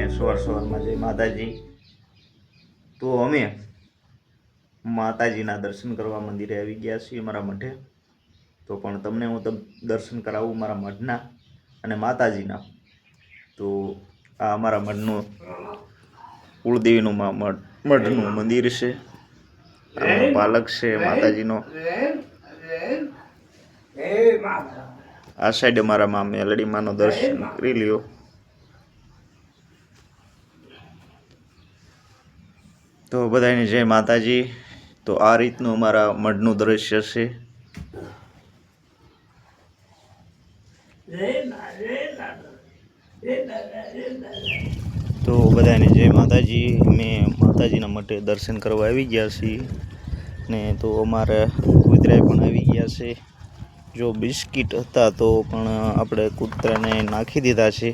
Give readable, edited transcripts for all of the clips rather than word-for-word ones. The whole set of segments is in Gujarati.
બધાને સવારમાં જય માતાજી। તો અમે માતાજીના દર્શન કરવા મંદિરે આવી ગયા છીએ મારા મઠે। તો પણ તમને હું દર્શન કરાવું મારા મઠના અને માતાજીના। તો આ અમારા મઠનું કુળદેવીનું મઠનું મંદિર છે। આનો પાલક છે માતાજીનો। આ સાઈડે મારા મા મેલડી માનો દર્શન કરી લ્યો। તો બધાને જય માતાજી। તો આ રીતનું અમારા મઢનું દ્રશ્ય છે। તો બધાને જય માતાજી। મેં માતાજીના મઠે દર્શન કરવા આવી ગયા છીએ ને તો અમારે કૂતરા પણ આવી ગયા છે। જો બિસ્કિટ હતા તો પણ આપણે કૂતરાને નાખી દીધા છે।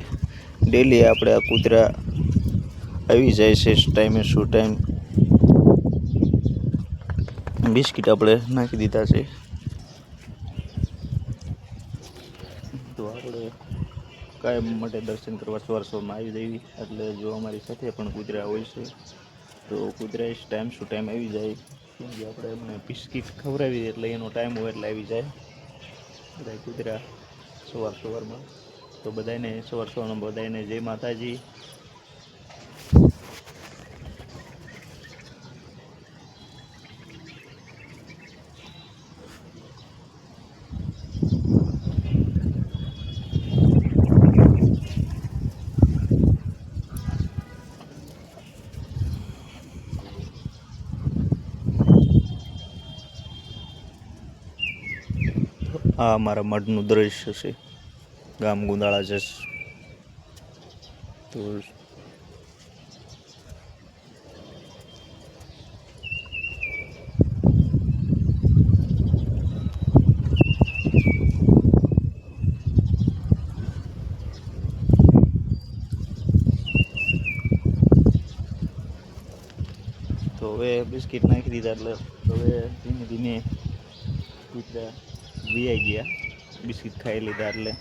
ડેલી આપણે આ કૂતરા આવી જાય છે ટાઈમે શું ટાઈમ બિસ્કિટ આપણે નાખી દીધા છે। તો આપણે કાયમ માટે દર્શન કરવા સવારમાં આવી જઈએ એટલે જો અમારી સાથે પણ કૂતરા હોય છે તો કૂતરા ટાઈમ શું ટાઈમ આવી જાય। કેમ કે આપણે એમને બિસ્કિટ ખવડાવી એટલે એનો ટાઈમ હોય એટલે આવી જાય બધા કૂતરા સવારમાં। તો બધાને સવારમાં બધાને જય માતાજી। આ અમારા મઢનું દ્રશ્ય છે ગામ ગુંદાળા જસ। તો હવે બિસ્કિટ નાખી દીધા એટલે હવે ધીમે ધીમે કૂતરા વિયાઈ ગયા બિસ્કિટ ખાઈ લીધા એટલે।